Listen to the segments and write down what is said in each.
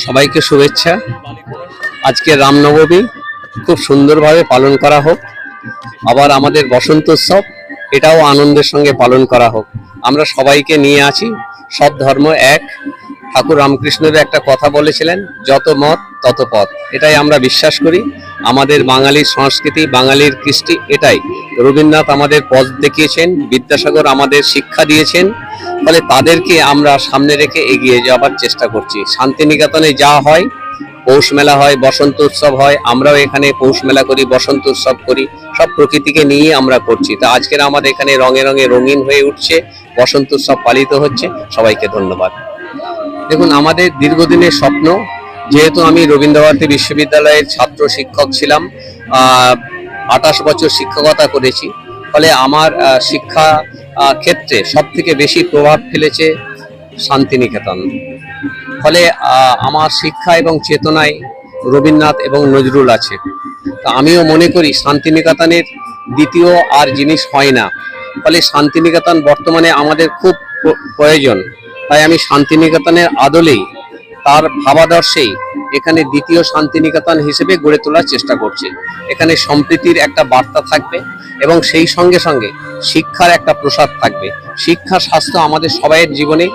সবাইকে শুভেচ্ছা। আজকে রামনবমী খুব সুন্দরভাবে পালন করা হোক। আবার আমাদের বসন্ত উৎসব এটাও আনন্দের সঙ্গে পালন করা হোক। আমরা সবাইকে নিয়ে আছি, সব ধর্ম এক। ঠাকুর রামকৃষ্ণের একটা কথা বলেছিলেন, যত মত তত পথ। এটাই আমরা বিশ্বাস করি। আমাদের বাঙালির সংস্কৃতি, বাঙালির কৃষ্টি এটাই। রবীন্দ্রনাথ আমাদের পথ দেখিয়েছেন, বিদ্যাসাগর আমাদের শিক্ষা দিয়েছেন। ফলে তাদেরকে আমরা সামনে রেখে এগিয়ে যাবার চেষ্টা করছি। শান্তিনিকেতনে যা হয়, পৌষ মেলা হয়, বসন্ত উৎসব হয়, আমরাও এখানে পৌষ মেলা করি, বসন্ত উৎসব করি, সব প্রকৃতিকে নিয়ে আমরা করছি। তা আজকের আমাদের এখানে রঙে রঙে রঙিন হয়ে উঠছে, বসন্ত উৎসব পালিত হচ্ছে। সবাইকে ধন্যবাদ। দেখুন, আমাদের দীর্ঘদিনের স্বপ্ন, যেহেতু আমি রবীন্দ্রভারতী বিশ্ববিদ্যালয়ের ছাত্র শিক্ষক ছিলাম, 28 বছর শিক্ষকতা করেছি। ফলে আমার শিক্ষা ক্ষেত্রে সব থেকে বেশি প্রভাব ফেলেছে শান্তিনিকেতন। ফলে আমার শিক্ষা এবং চেতনায় রবীন্দ্রনাথ এবং নজরুল আছে। তা আমিও মনে করি শান্তিনিকেতনের দ্বিতীয় আর জিনিস হয় না। ফলে শান্তিনিকেতন বর্তমানে আমাদের খুব প্রয়োজন। তাই আমি শান্তিনিকেতনের আদলেই, তার ভাবাদর্শেই এখানে দ্বিতীয় শান্তিনিকেতন হিসেবে গড়ে তোলার চেষ্টা করছি। এখানে সম্প্রীতির একটা বার্তা থাকবে এবং সেই সঙ্গে সঙ্গে শিক্ষার একটা প্রসার থাকবে। শিক্ষা স্বাস্থ্য আমাদের সবাইয়ের জীবনে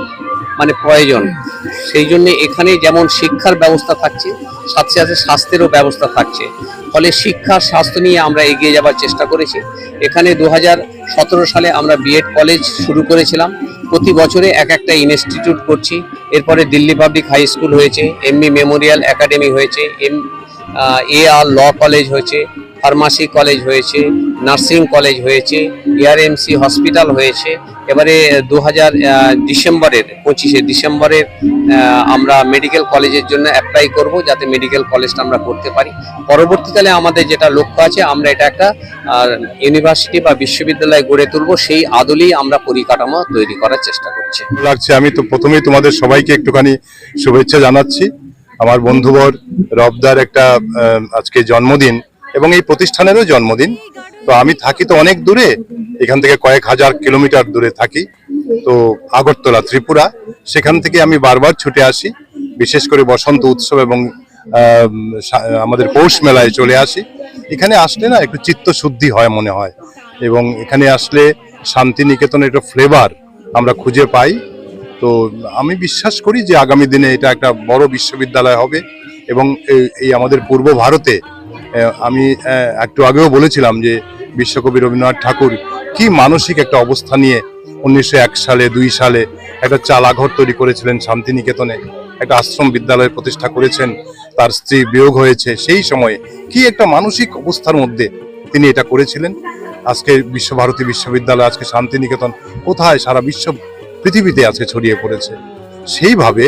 প্রয়োজন। সেই জন্য এখানে যেমন শিক্ষার ব্যবস্থা থাকছে, সাথে সাথে স্বাস্থ্যেরও ব্যবস্থা থাকছে। ফলে শিক্ষা স্বাস্থ্য নিয়ে আমরা এগিয়ে যাবার চেষ্টা করেছি। এখানে 2017 সালে আমরা বিএড কলেজ শুরু করেছিলাম। প্রতি বছরে একটা ইনস্টিটিউট করছি। এরপরে দিল্লি পাবলিক হাই স্কুল হয়েছে, এমবি মেমোরিয়াল একাডেমি হয়েছে, AR ল কলেজ হয়েছে, ফার্মাসি কলেজ হয়েছে, নার্সিং কলেজ হয়েছে, ARMC হসপিটাল হয়েছে। এবারে 25 ডিসেম্বরের আমরা মেডিকেল কলেজের জন্য অ্যাপ্লাই করব, যাতে মেডিকেল কলেজটা আমরা করতে পারি। পরবর্তীকালে আমাদের যেটা লক্ষ্য আছে, আমরা এটা একটা ইউনিভার্সিটি বা বিশ্ববিদ্যালয় গড়ে তুলব। সেই আদলেই আমরা পরিকাঠামো তৈরি করার চেষ্টা করছি। লাগছে, আমি তো প্রথমেই তোমাদের সবাইকে একটুখানি শুভেচ্ছা জানাচ্ছি। আমার বন্ধুবর রবদার একটা আজকে জন্মদিন এবং এই প্রতিষ্ঠানেরও জন্মদিন। তো আমি থাকি তো অনেক দূরে, এখান থেকে কয়েক হাজার কিলোমিটার দূরে থাকি, তো আগরতলা, ত্রিপুরা। সেখান থেকে আমি বারবার ছুটে আসি, বিশেষ করে বসন্ত উৎসব এবং আমাদের পৌষ মেলায় চলে আসি। এখানে আসলে না একটু চিত্ত শুদ্ধি হয় মনে হয়, এবং এখানে আসলে শান্তিনিকেতনের একটা ফ্লেভার আমরা খুঁজে পাই। তো আমি বিশ্বাস করি যে আগামী দিনে এটা একটা বড় বিশ্ববিদ্যালয় হবে। এবং এই আমাদের পূর্ব ভারতে, আমি একটু আগেও বলেছিলাম যে বিশ্বকবি রবীন্দ্রনাথ ঠাকুর কি মানসিক একটা অবস্থা নিয়ে 1901 সালে 2 সালে একটা চালাঘর তৈরি করেছিলেন শান্তিনিকেতনে, একটা আশ্রম বিদ্যালয় প্রতিষ্ঠা করেছেন। তার স্ত্রী বিয়োগ হয়েছে, সেই সময়ে কি একটা মানসিক অবস্থার মধ্যে তিনি এটা করেছিলেন। আজকে বিশ্বভারতী বিশ্ববিদ্যালয়, আজকে শান্তিনিকেতন কোথায় সারা বিশ্ব পৃথিবীতে আজকে ছড়িয়ে পড়েছে। সেইভাবে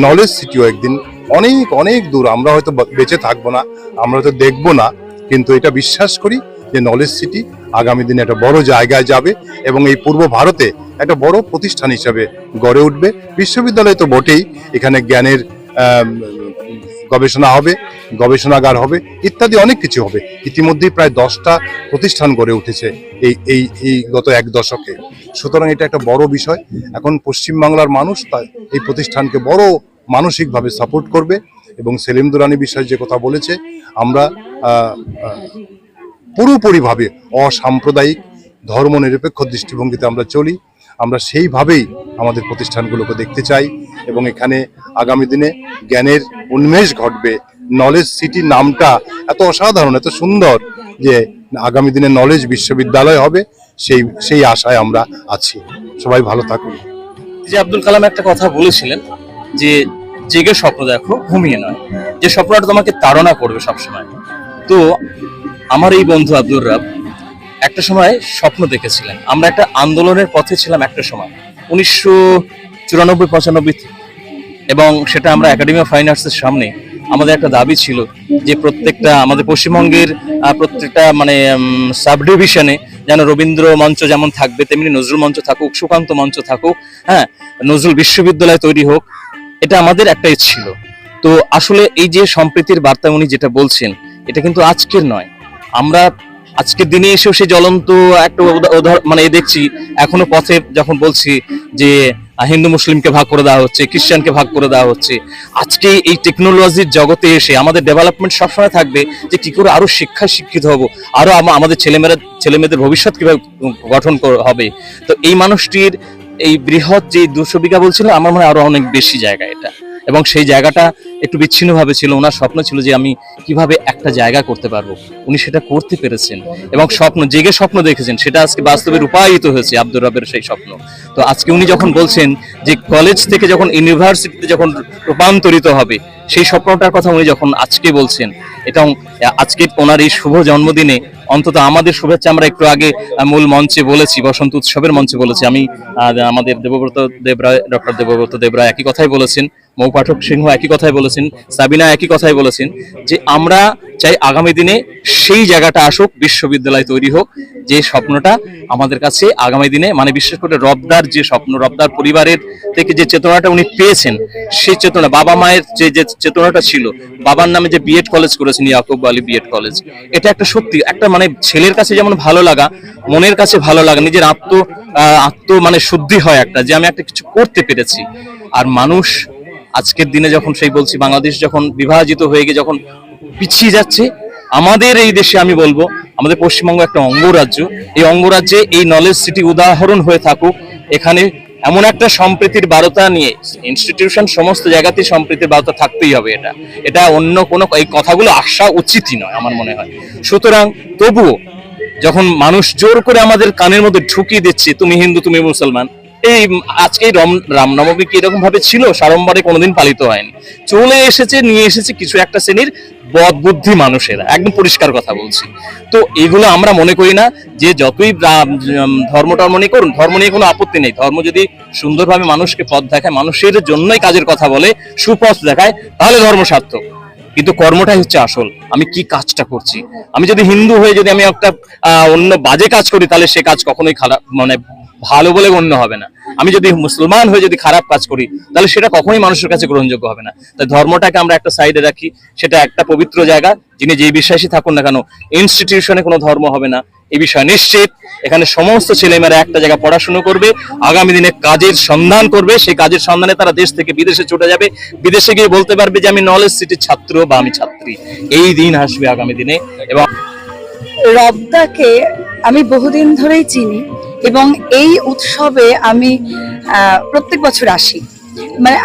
নলেজ সিটিও একদিন অনেক অনেক দূর, আমরা হয়তো বেঁচে থাকবো না, আমরা হয়তো দেখবো না, কিন্তু এটা বিশ্বাস করি যে নলেজ সিটি আগামী দিনে একটা বড় জায়গায় যাবে এবং এই পূর্ব ভারতে একটা বড় প্রতিষ্ঠান হিসাবে গড়ে উঠবে। বিশ্ববিদ্যালয় তো বটেই, এখানে জ্ঞানের গবেষণা হবে, গবেষণাগার হবে, ইত্যাদি অনেক কিছু হবে। ইতিমধ্যেই প্রায় 10টা প্রতিষ্ঠান গড়ে উঠেছে এই গত 1 দশকে। সুতরাং এটা একটা বড় বিষয়। এখন পশ্চিমবাংলার মানুষ এই প্রতিষ্ঠানকে বড় মানসিকভাবে সাপোর্ট করবে। এবং সেলিম দুরানি বিষয়ে যে কথা বলেছে, আমরা পুরোপুরিভাবে অসাম্প্রদায়িক ধর্মনিরপেক্ষ দৃষ্টিভঙ্গিতে আমরা চলি। আমরা সেইভাবেই আমাদের প্রতিষ্ঠানগুলোকে দেখতে চাই এবং এখানে আগামী দিনে জ্ঞানের উন্মেষ ঘটবে। নলেজ সিটি নামটা এত অসাধারণ, এত সুন্দর যে আগামী দিনে নলেজ বিশ্ববিদ্যালয় হবে, সেই আশায় আমরা আছি। সবাই ভালো থাকুন। যে আব্দুল কালাম একটা কথা বলেছিলেন যে জেগে স্বপ্ন দেখো, ঘুমিয়ে নয়। যে স্বপ্নটা তোমাকে তাড়না করবে সবসময়। তো আমার এই বন্ধু আব্দুর রাব একটা সময় স্বপ্ন দেখেছিলেন। আমরা একটা আন্দোলনের পথে ছিলাম একটা সময়, 1994-95 এবং সেটা আমরা একাডেমি অফ ফাইন আর্টসের সামনে আমাদের একটা দাবি ছিল যে প্রত্যেকটা আমাদের পশ্চিমবঙ্গের প্রত্যেকটা সাব ডিভিশনে যেন রবীন্দ্র মঞ্চ যেমন থাকবে, তেমনি নজরুল মঞ্চ থাকুক, সুকান্ত মঞ্চ থাকুক, হ্যাঁ, নজরুল বিশ্ববিদ্যালয় তৈরি হোক। এটা আমাদের একটাই ছিল। তো আসলে এই যে সম্প্রীতির বার্তা উনি যেটা বলছেন, এটা কিন্তু আজকের নয়। আমরা আজকের দিনে এসেও সেই জ্বলন্ত একটা দেখছি এখনো পথে, যখন বলছি যে হিন্দু মুসলিমকে ভাগ করে দেওয়া হচ্ছে, খ্রিস্টানকে ভাগ করে দেওয়া হচ্ছে। আজকে এই টেকনোলজির জগতে এসে আমাদের ডেভেলপমেন্ট সবসময় থাকবে যে কি করে আরো শিক্ষায় শিক্ষিত হব, আরো আমাদের ছেলেমেয়েদের ভবিষ্যৎ কিভাবে গঠন হবে। তো এই মানুষটির এই বৃহৎ যে 200 বিঘা বলছিল, আমার মনে হয় আরো অনেক বেশি জায়গা এটা, এবং সেই জায়গাটা একটু বিচ্ছিন্নভাবে ছিল। ওনার স্বপ্ন ছিল যে আমি কিভাবে একটা জায়গা করতে পারবো, উনি সেটা করতে পেরেছেন এবং জেগে স্বপ্ন দেখেছেন, সেটা আজকে বাস্তবে রূপায়িত হয়েছে আব্দুর রবের সেই স্বপ্ন। তো আজকে উনি যখন বলছেন যে কলেজ থেকে যখন ইউনিভার্সিটিতে যখন রূপান্তরিত হবে, সেই স্বপ্নটার কথা উনি যখন আজকে বলছেন, এটা আজকে ওনার এই শুভ জন্মদিনে অন্তত আমাদের শুভেচ্ছা আমরা একটু আগে মূল মঞ্চে বলেছি, বসন্ত উৎসবের মঞ্চে বলেছি। আমি আমাদের ডক্টর দেবব্রত দেবরায় একই কথাই বলেছেন, মৌ পাঠক সিংহ একই কথাই বলেছেন, সাবিনা একই কথাই বলেছেন যে আমরা চাই আগামী দিনে সেই জায়গাটা আসুক, বিশ্ববিদ্যালয় তৈরি হোক, যে স্বপ্নটা আমাদের কাছে আগামী দিনে, মানে বিশেষ করে রবদার যে স্বপ্ন, রবদার পরিবারের থেকে যে চেতনাটা উনি পেয়েছেন, সেই চেতনা, বাবা মায়ের যে চেতনাটা ছিল, বাবার নামে যে বিএড কলেজ করেছেন ইয়াকুব আলী বিএড কলেজ, এটা একটা সত্যি একটা মানে ছেলের কাছে যেমন ভালো লাগা, মনের কাছে ভালো লাগা, নিজের আত্ম মানে শুদ্ধি হয় একটা, যে আমি একটা কিছু করতে পেরেছি। আর মানুষ আজকের দিনে যখন সেই বলছি, বাংলাদেশ যখন বিভাজিত হয়ে গিয়ে যখন পিছিয়ে যাচ্ছে, আমাদের এই দেশে আমি বলবো আমাদের পশ্চিমবঙ্গ একটা অঙ্গরাজ্য, এই অঙ্গরাজ্যে এই নলেজ সিটি উদাহরণ হয়ে থাকুক। এখানে এমন একটা সম্প্রীতির বার্তা নিয়ে, ইনস্টিটিউশন সমস্ত জায়গাতেই সম্প্রীতির বার্তা থাকতেই হবে, এটা অন্য কোনো এই কথাগুলো আসা উচিতই নয় আমার মনে হয়। সুতরাং তবুও যখন মানুষ জোর করে আমাদের কানের মধ্যে ঢুকিয়ে দিচ্ছে তুমি হিন্দু তুমি মুসলমান, এই আজকে রামনবমী কি এরকম ভাবে ছিল? সাড়ম্বরে কোনোদিন পালিত হয়নি, চলে এসেছে, নিয়ে এসেছে কিছু একটা শ্রেণীর বদবুদ্ধি মানুষেরা, একদম পরিষ্কার কথা বলছি। তো এগুলো আমরা মনে করি না যে যতই ধর্মটা মনে করুন, ধর্ম নিয়ে কোনো আপত্তি নেই, ধর্ম যদি সুন্দরভাবে মানুষকে পথ দেখায়, মানুষের জন্যই কাজের কথা বলে, সুপথ দেখায়, তাহলে ধর্ম সার্থক। কিন্তু কর্মটাই হচ্ছে আসল, আমি কি কাজটা করছি। আমি যদি হিন্দু হয়ে যদি আমি একটা অন্য বাজে কাজ করি, তাহলে সে কাজ কখনোই খারাপ মানে ভালো বলে গণ্য হবে না। আমি যদি মুসলমান হয়ে যদি খারাপ কাজ করি, তাহলে সেটা কখনোই মানুষের কাছে গ্রহণযোগ্য হবে না। তাই ধর্মটাকে আমরা একটা সাইডে রাখি, সেটা একটা পবিত্র জায়গা, যিনি যেই বিশ্বাসী থাকুন না কেন, ইনস্টিটিউশনে কোনো ধর্ম হবে না এই বিষয়ে নিশ্চিত। এখানে সমস্ত ছেলেমেয়েরা একটা জায়গায় পড়াশোনা করবে, আগামী দিনে কাজের সন্ধান করবে, সেই কাজের সন্ধানে তারা দেশ থেকে বিদেশে ছুটে যাবে, বিদেশে গিয়ে বলতে পারবে যে আমি নলেজ সিটির ছাত্র বা আমি ছাত্রী। এই দিন আসবে আগামী দিনে। এবং রবদাকে আমি বহুদিন ধরেই চিনি এবং এই উৎসবে আমি প্রত্যেক বছর আসি। মানে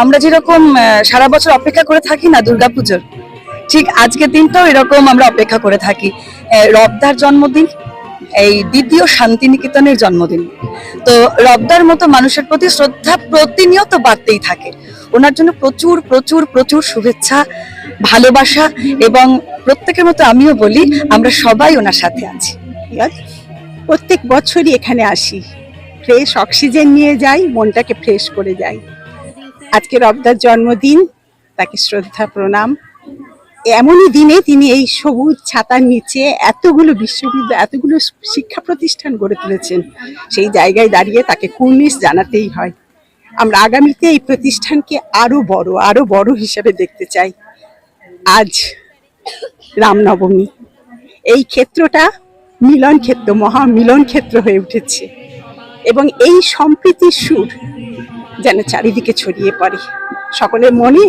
আমরা যেরকম সারা বছর অপেক্ষা করে থাকি না দুর্গাপুজোর, ঠিক আজকের দিনটাও এরকম আমরা অপেক্ষা করে থাকি। রবদার জন্মদিন, এই দ্বিতীয় শান্তিনিকেতনের জন্মদিন। তো রবদার মতো মানুষের প্রতি শ্রদ্ধা প্রতিনিয়ত বাড়তেই থাকে। ওনার জন্য প্রচুর প্রচুর প্রচুর শুভেচ্ছা, ভালোবাসা, এবং প্রত্যেকের মতো আমিও বলি আমরা সবাই ওনার সাথে আছি। প্রত্যেক বছরই এখানে আসি, ফ্রেশ অক্সিজেন নিয়ে যাই, মনটাকে ফ্রেশ করে যাই। আজকে রবদার জন্মদিন, তাকে শ্রদ্ধা প্রণাম। এমনই দিনে তিনি এই সবুজ ছাতার নিচে এতগুলো বিশ্ববিদ্যালয়, এতগুলো শিক্ষা প্রতিষ্ঠান গড়ে তুলেছেন। সেই জায়গায় দাঁড়িয়ে তাকে কুর্নিশ জানাতেই হয়। আমরা আগামীতে এই প্রতিষ্ঠানকে আরো বড় হিসেবে দেখতে চাই। আজ রামনবমী, এই ক্ষেত্রটা মিলন ক্ষেত্র, মহা মিলন ক্ষেত্র হয়ে উঠেছে, এবং এই সম্প্রীতির সুর যেন চারিদিকে ছড়িয়ে পড়ে, সকলের মনে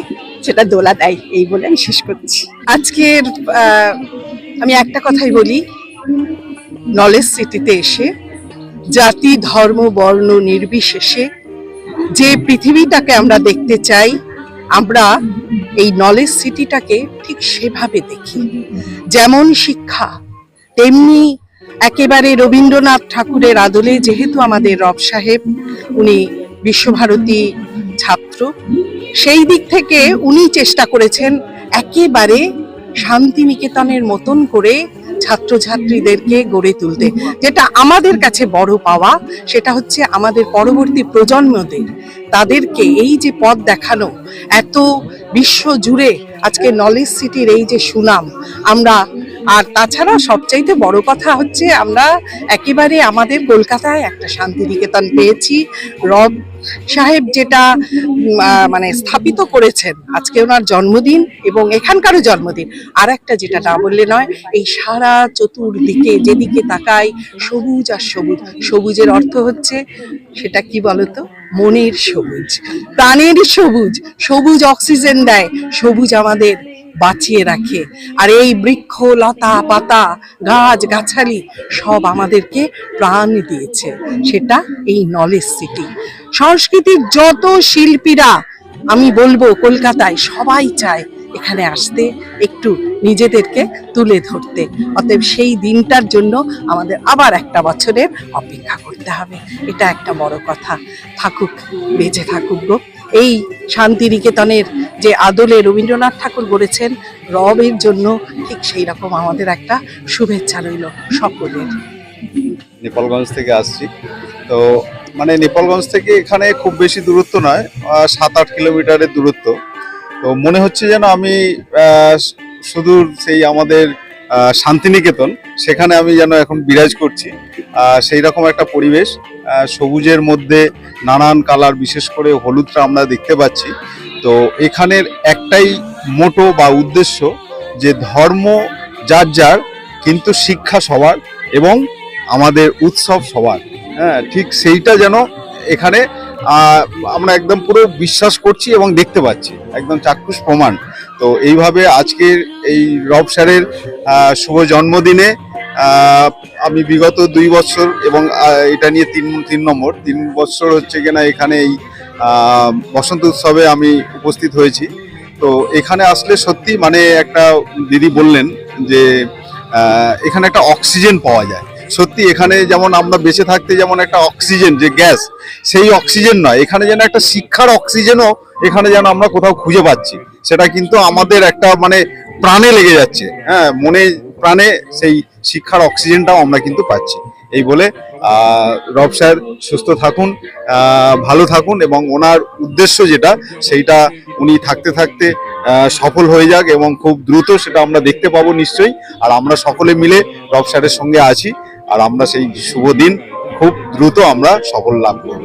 সেটা দোলা দেয়। এই বলে আমি শেষ করছি। আজকের আমি একটা কথাই বলি, নলেজ সিটিতে এসে জাতি ধর্ম বর্ণ নির্বিশেষে যে পৃথিবীটাকে আমরা দেখতে চাই, আমরা এই নলেজ সিটিটাকে ঠিক সেভাবে দেখি। যেমন শিক্ষা, তেমনি একেবারে রবীন্দ্রনাথ ঠাকুরের আদলে, যেহেতু আমাদের রব সাহেব উনি বিশ্বভারতী ছাত্র, সেই দিক থেকে উনি চেষ্টা করেছেন একেবারে শান্তিনিকেতনের মতন করে ছাত্রছাত্রীদেরকে গড়ে তুলতে। যেটা আমাদের কাছে বড় পাওয়া, সেটা হচ্ছে আমাদের পরবর্তী প্রজন্মদের, তাদেরকে এই যে পথ দেখানো, এত বিশ্ব জুড়ে আজকে নলেজ সিটির এই যে সুনাম আমরা। আর তাছাড়া সবচাইতে বড় কথা হচ্ছে আমরা একেবারে আমাদের কলকাতায় একটা শান্তিনিকেতন পেয়েছি। রব সাহেব যেটা মানে স্থাপিত করেছেন, আজকে ওনার জন্মদিন এবং এখানকারও জন্মদিন। আর একটা যেটা না বললে নয়, এই সারা চতুর্দিকে যেদিকে তাকাই সবুজ আর সবুজ। সবুজের অর্থ হচ্ছে সেটা কি বলতো, মনের সবুজ, প্রাণের সবুজ। সবুজ অক্সিজেন দেয়, সবুজ আমাদের বাঁচিয়ে রাখে। আর এই বৃক্ষ, লতা পাতা, গাছ গাছালি সব আমাদেরকে প্রাণ দিয়েছে, সেটা এই নলেজ সিটি। সংস্কৃতির যত শিল্পীরা আমি বলবো কলকাতায় সবাই চায় এখানে আসতে, একটু নিজেদেরকে তুলে ধরতে। অতএব সেই দিনটার জন্য আমাদের আবার একটা বছরের অপেক্ষা করতে হবে, এটা একটা বড় কথা। থাকুক, বেঁচে থাকুক গো এই শান্তিনিকেতনের যে আদলে রবীন্দ্রনাথ ঠাকুর গড়েছেন, রবের জন্য ঠিক সেই রকম আমাদের একটা শুভেচ্ছা রইল সকলের। নেপালগঞ্জ থেকে আসছি। তো মানে নেপালগঞ্জ থেকে এখানে খুব বেশি দূরত্ব নয়, 7-8 কিলোমিটারের দূরত্ব। তো মনে হচ্ছে যেন আমি সুদূর সেই আমাদের শান্তিনিকেতন, সেখানে আমি যেন এখন বিরাজ করছি। সেই রকম একটা পরিবেশ, সবুজের মধ্যে নানান কালার, বিশেষ করে হলুদটা আমরা দেখতে পাচ্ছি। তো এখানের একটাই মোটো বা উদ্দেশ্য যে ধর্ম যার যার, কিন্তু শিক্ষা সবার এবং আমাদের উৎসব সবার। হ্যাঁ, ঠিক সেইটা যেন এখানে আমরা একদম পুরো বিশ্বাস করছি এবং দেখতে পাচ্ছি, একদম চাক্ষুষ প্রমাণ। তো এইভাবে আজকের এই রব স্যারের শুভ জন্মদিনে আমি বিগত 2 বছর এবং এটা নিয়ে 3 বছর হচ্ছে কিনা এখানে এই বসন্ত উৎসবে আমি উপস্থিত হয়েছি। তো এখানে আসলে সত্যি মানে একটা দিদি বললেন যে এখানে একটা অক্সিজেন পাওয়া যায়। সত্যি এখানে যেমন আমরা বেঁচে থাকতে যেমন একটা অক্সিজেন যে গ্যাস, সেই অক্সিজেন নয়, এখানে যেন একটা শিক্ষার অক্সিজেনও এখানে যেন আমরা কোথাও খুঁজে পাচ্ছি। সেটা কিন্তু আমাদের একটা মানে প্রাণে লেগে যাচ্ছে, হ্যাঁ, মনে প্রাণে সেই শিক্ষার অক্সিজেনটাও আমরা কিন্তু পাচ্ছি। এই বলে রব স্যার সুস্থ থাকুন, ভালো থাকুন, এবং ওনার উদ্দেশ্য যেটা সেইটা উনি থাকতে থাকতে সফল হয়ে যাক, এবং খুব দ্রুত সেটা আমরা দেখতে পাবো নিশ্চয়ই। আর আমরা সকলে মিলে রব স্যারের সঙ্গে আছি, আর আমরা সেই শুভ দিন খুব দ্রুত আমরা সফল লাভ করব।